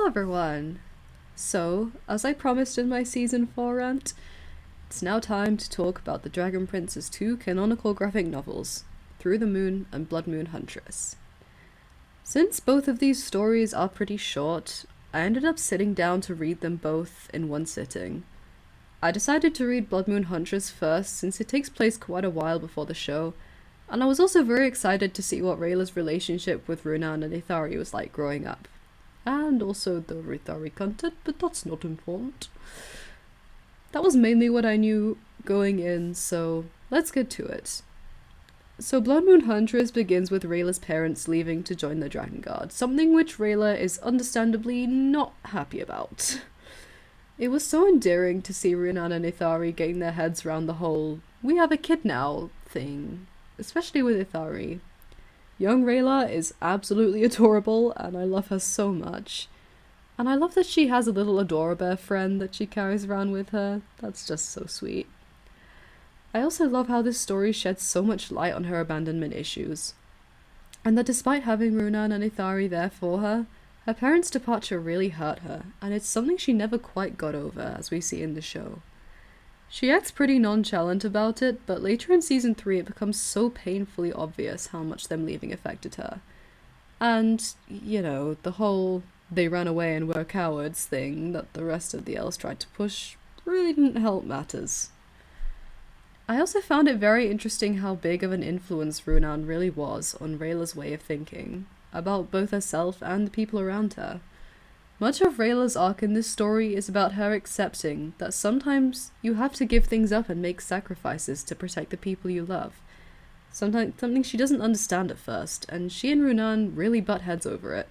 Hello everyone! So, as I promised in my Season 4 rant, it's now time to talk about the Dragon Prince's two canonical graphic novels, Through the Moon and Blood Moon Huntress. Since both of these stories are pretty short, I ended up sitting down to read them both in one sitting. I decided to read Blood Moon Huntress first since it takes place quite a while before the show, and I was also very excited to see what Rayla's relationship with Runan and Ruthari was like growing up. And also the Ruthari content, but that's not important. That was mainly what I knew going in, so let's get to it. So Blood Moon Huntress begins with Rayla's parents leaving to join the Dragon Guard, something which Rayla is understandably not happy about. It was so endearing to see Runan and Ruthari getting their heads around the whole "we have a kid now" thing, especially with Ruthari. Young Rayla is absolutely adorable, and I love her so much. And I love that she has a little Adorabear friend that she carries around with her. That's just so sweet. I also love how this story sheds so much light on her abandonment issues. And that despite having Runan and Ruthari there for her, her parents' departure really hurt her, and it's something she never quite got over, as we see in the show. She acts pretty nonchalant about it, but later in Season 3 it becomes so painfully obvious how much them leaving affected her. And, the whole "they ran away and were cowards" thing that the rest of the elves tried to push really didn't help matters. I also found it very interesting how big of an influence Runan really was on Rayla's way of thinking, about both herself and the people around her. Much of Rayla's arc in this story is about her accepting that sometimes you have to give things up and make sacrifices to protect the people you love. Something she doesn't understand at first, and she and Runan really butt heads over it.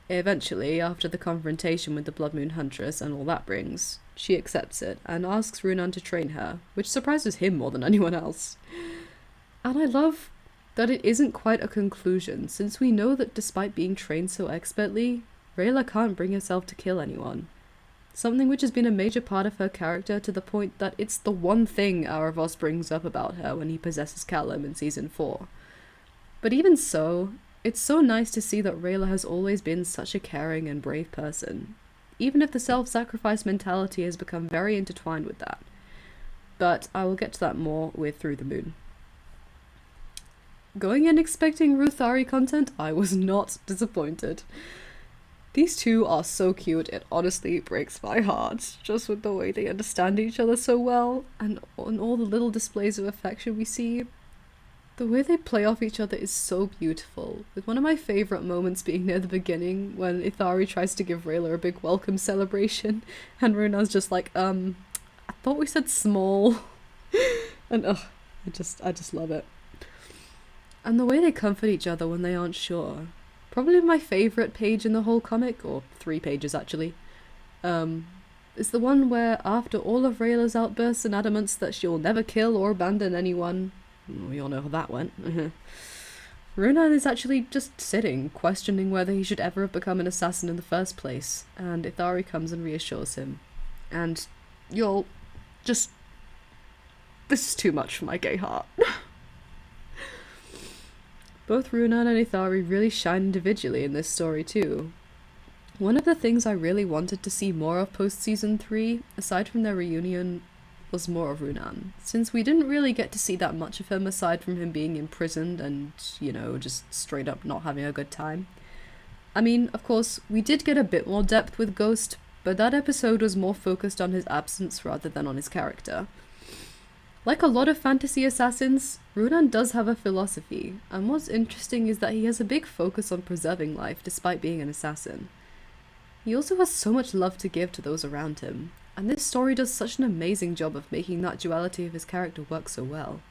Eventually, after the confrontation with the Blood Moon Huntress and all that brings, she accepts it and asks Runan to train her, which surprises him more than anyone else. And I love that it isn't quite a conclusion, since we know that despite being trained so expertly, Rayla can't bring herself to kill anyone. Something which has been a major part of her character to the point that it's the one thing Aravos brings up about her when he possesses Callum in Season 4. But even so, it's so nice to see that Rayla has always been such a caring and brave person, even if the self-sacrifice mentality has become very intertwined with that. But I will get to that more with Through the Moon. Going in expecting Ruthari content, I was not disappointed. These two are so cute, it honestly breaks my heart, just with the way they understand each other so well, and on all the little displays of affection we see. The way they play off each other is so beautiful, with one of my favourite moments being near the beginning, when Ruthari tries to give Rayla a big welcome celebration, and Runan's just like, I thought we said small. And I just love it. And the way they comfort each other when they aren't sure. Probably my favourite page in the whole comic, or 3 pages actually, is the one where after all of Rayla's outbursts and adamants that she'll never kill or abandon anyone, we all know how that went, Runan is actually just sitting, questioning whether he should ever have become an assassin in the first place, and Ruthari comes and reassures him. And this is too much for my gay heart. Both Runan and Ruthari really shine individually in this story too. One of the things I really wanted to see more of post-Season 3, aside from their reunion, was more of Runan, since we didn't really get to see that much of him aside from him being imprisoned and, just straight up not having a good time. I mean, of course, we did get a bit more depth with Ghost, but that episode was more focused on his absence rather than on his character. Like a lot of fantasy assassins, Runan does have a philosophy, and what's interesting is that he has a big focus on preserving life despite being an assassin. He also has so much love to give to those around him, and this story does such an amazing job of making that duality of his character work so well.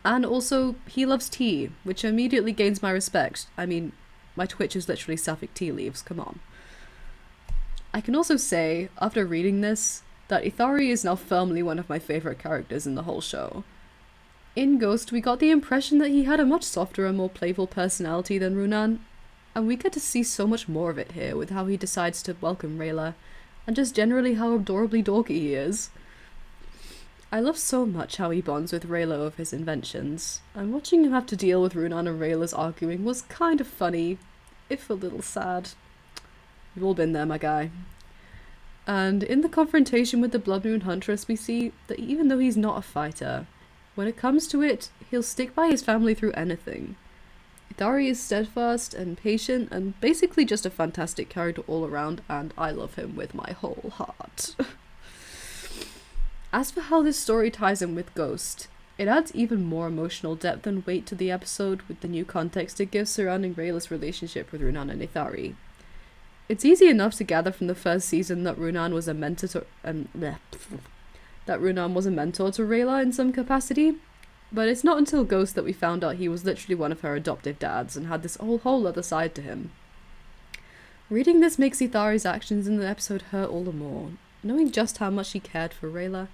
And also, he loves tea, which immediately gains my respect. I mean, my Twitch is literally sapphic tea leaves, come on. I can also say, after reading this, that Ruthari is now firmly one of my favourite characters in the whole show. In Ghost, we got the impression that he had a much softer and more playful personality than Runan, and we get to see so much more of it here with how he decides to welcome Rayla, and just generally how adorably dorky he is. I love so much how he bonds with Rayla over his inventions, and watching him have to deal with Runan and Rayla's arguing was kind of funny, if a little sad. We've all been there, my guy. And in the confrontation with the Blood Moon Huntress, we see that even though he's not a fighter, when it comes to it, he'll stick by his family through anything. Ruthari is steadfast and patient and basically just a fantastic character all around, and I love him with my whole heart. As for how this story ties in with Ghost, it adds even more emotional depth and weight to the episode with the new context it gives surrounding Rayla's relationship with Runan and Ruthari. It's easy enough to gather from the first season that Runan was a mentor to Rayla in some capacity, but it's not until Ghost that we found out he was literally one of her adoptive dads and had this whole other side to him. Reading this makes Ruthari's actions in the episode hurt all the more, knowing just how much he cared for Rayla,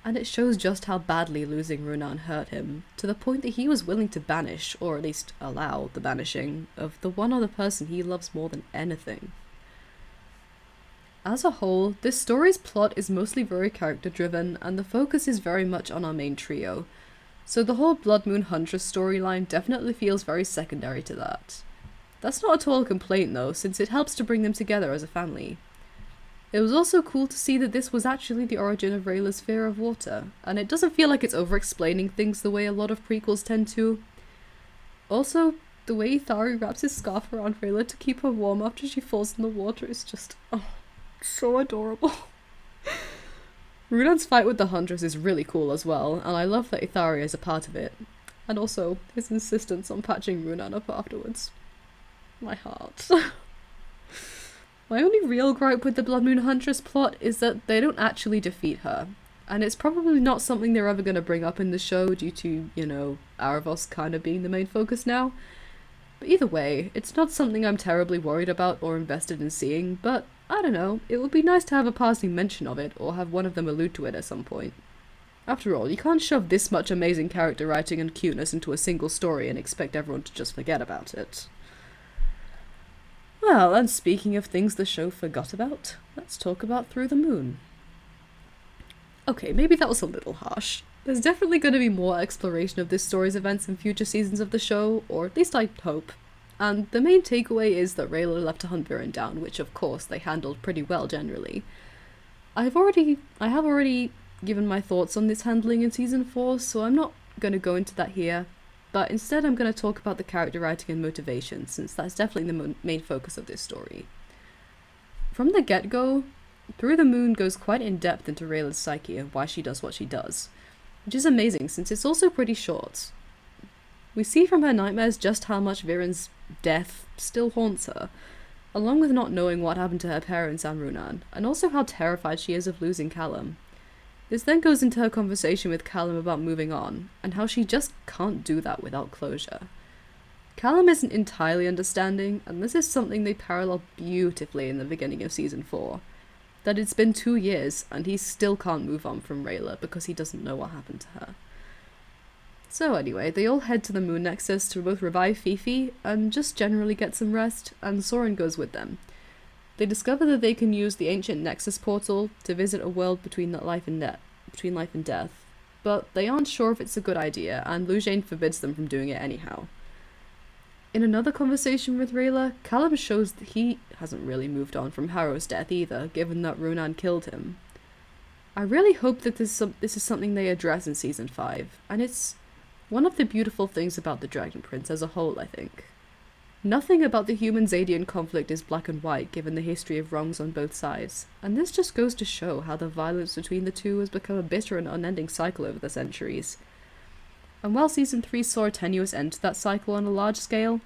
and it shows just how badly losing Runan hurt him, to the point that he was willing to banish, or at least allow the banishing, of the one other person he loves more than anything. As a whole, this story's plot is mostly very character-driven, and the focus is very much on our main trio, so the whole Blood Moon Huntress storyline definitely feels very secondary to that. That's not at all a complaint though, since it helps to bring them together as a family. It was also cool to see that this was actually the origin of Rayla's fear of water, and it doesn't feel like it's over-explaining things the way a lot of prequels tend to. Also, the way Ruthari wraps his scarf around Rayla to keep her warm after she falls in the water is just, so adorable. Runan's fight with the Huntress is really cool as well, and I love that Ruthari is a part of it. And also, his insistence on patching Runan up afterwards. My heart. My only real gripe with the Blood Moon Huntress plot is that they don't actually defeat her, and it's probably not something they're ever going to bring up in the show due to, Aravos kind of being the main focus now. But either way, it's not something I'm terribly worried about or invested in seeing, but I don't know, it would be nice to have a passing mention of it, or have one of them allude to it at some point. After all, you can't shove this much amazing character writing and cuteness into a single story and expect everyone to just forget about it. Well, and speaking of things the show forgot about, let's talk about Through the Moon. Okay, maybe that was a little harsh. There's definitely going to be more exploration of this story's events in future seasons of the show, or at least I hope. And the main takeaway is that Rayla left to hunt Viren down, which of course they handled pretty well generally. I have already given my thoughts on this handling in season 4, so I'm not going to go into that here, but instead I'm going to talk about the character writing and motivation, since that's definitely the main focus of this story. From the get-go, Through the Moon goes quite in depth into Rayla's psyche and why she does what she does, which is amazing since it's also pretty short. We see from her nightmares just how much Viren's death still haunts her, along with not knowing what happened to her parents and Runan, and also how terrified she is of losing Callum. This then goes into her conversation with Callum about moving on, and how she just can't do that without closure. Callum isn't entirely understanding, and this is something they parallel beautifully in the beginning of season 4. That it's been 2 years, and he still can't move on from Rayla because he doesn't know what happened to her. So anyway, they all head to the Moon Nexus to both revive Fifi, and just generally get some rest, and Soren goes with them. They discover that they can use the ancient Nexus portal to visit a world between life and death, but they aren't sure if it's a good idea, and Lujane forbids them from doing it anyhow. In another conversation with Rayla, Callum shows that he hasn't really moved on from Harrow's death either, given that Runan killed him. I really hope that this is something they address in season 5, and it's one of the beautiful things about the Dragon Prince as a whole, I think. Nothing about the human-Zadian conflict is black and white, given the history of wrongs on both sides, and this just goes to show how the violence between the two has become a bitter and unending cycle over the centuries. And while season 3 saw a tenuous end to that cycle on a large scale,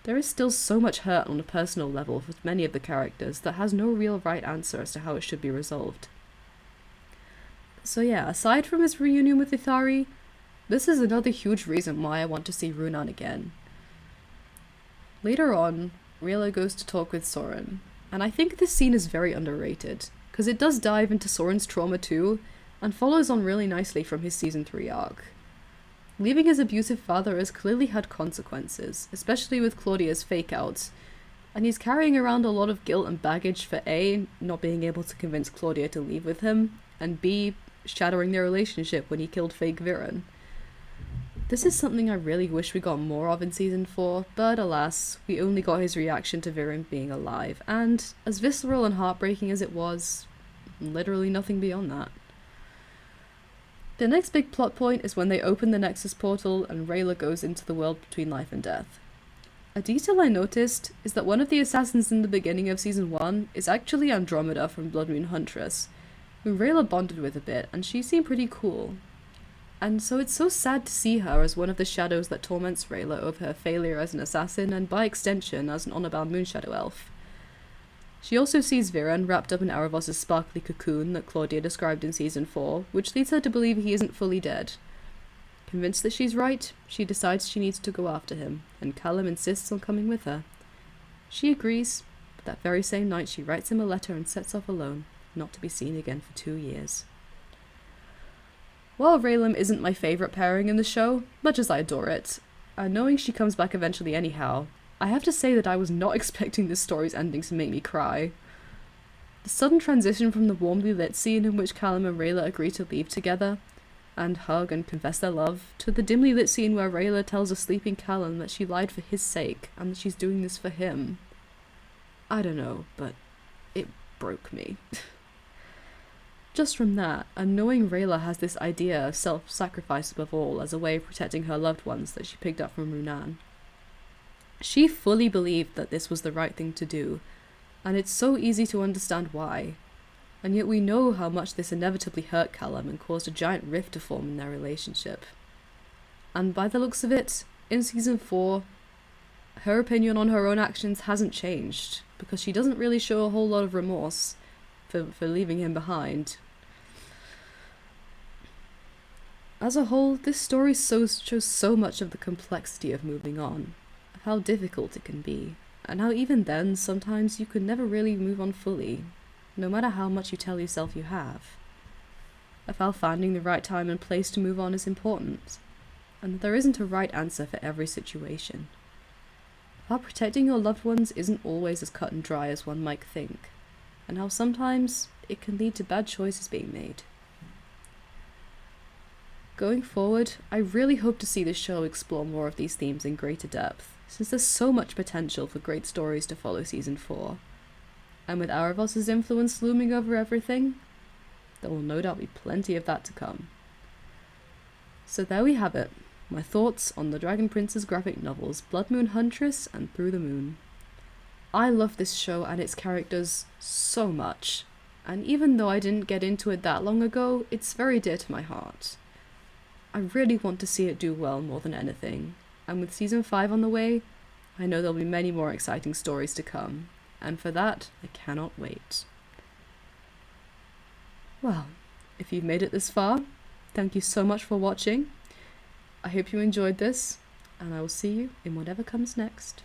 there is still so much hurt on a personal level with many of the characters that has no real right answer as to how it should be resolved. So yeah, aside from his reunion with Ruthari, this is another huge reason why I want to see Runan again. Later on, Rayla goes to talk with Soren, and I think this scene is very underrated, because it does dive into Soren's trauma too, and follows on really nicely from his season 3 arc. Leaving his abusive father has clearly had consequences, especially with Claudia's fake-outs, and he's carrying around a lot of guilt and baggage for A, not being able to convince Claudia to leave with him, and B, shattering their relationship when he killed fake Viren. This is something I really wish we got more of in season 4, but alas, we only got his reaction to Viren being alive, and as visceral and heartbreaking as it was, literally nothing beyond that. The next big plot point is when they open the Nexus portal and Rayla goes into the world between life and death. A detail I noticed is that one of the assassins in the beginning of season 1 is actually Andromeda from Blood Moon Huntress, who Rayla bonded with a bit, and she seemed pretty cool. And so it's so sad to see her as one of the shadows that torments Rayla over her failure as an assassin and by extension as an honor-bound Moonshadow elf. She also sees Viren wrapped up in Aravos' sparkly cocoon that Claudia described in season 4, which leads her to believe he isn't fully dead. Convinced that she's right, she decides she needs to go after him, and Callum insists on coming with her. She agrees, but that very same night she writes him a letter and sets off alone, not to be seen again for 2 years. While Raylan isn't my favourite pairing in the show, much as I adore it, and knowing she comes back eventually anyhow, I have to say that I was not expecting this story's ending to make me cry. The sudden transition from the warmly lit scene in which Callum and Rayla agree to leave together, and hug and confess their love, to the dimly lit scene where Rayla tells a sleeping Callum that she lied for his sake, and that she's doing this for him. I don't know, but it broke me. Just from that, and knowing Rayla has this idea of self-sacrifice above all as a way of protecting her loved ones that she picked up from Runan. She fully believed that this was the right thing to do, and it's so easy to understand why. And yet we know how much this inevitably hurt Callum and caused a giant rift to form in their relationship. And by the looks of it, in season 4, her opinion on her own actions hasn't changed, because she doesn't really show a whole lot of remorse for leaving him behind. As a whole, this story shows so much of the complexity of moving on, of how difficult it can be, and how even then, sometimes you could never really move on fully, no matter how much you tell yourself you have. Of how finding the right time and place to move on is important, and that there isn't a right answer for every situation. Of how protecting your loved ones isn't always as cut and dry as one might think, and how sometimes it can lead to bad choices being made. Going forward, I really hope to see this show explore more of these themes in greater depth, since there's so much potential for great stories to follow season 4. And with Aravos' influence looming over everything, there will no doubt be plenty of that to come. So there we have it, my thoughts on the Dragon Prince's graphic novels Blood Moon Huntress and Through the Moon. I love this show and its characters so much, and even though I didn't get into it that long ago, it's very dear to my heart. I really want to see it do well more than anything, and with season 5 on the way, I know there'll be many more exciting stories to come, and for that, I cannot wait. Well, if you've made it this far, thank you so much for watching. I hope you enjoyed this, and I will see you in whatever comes next.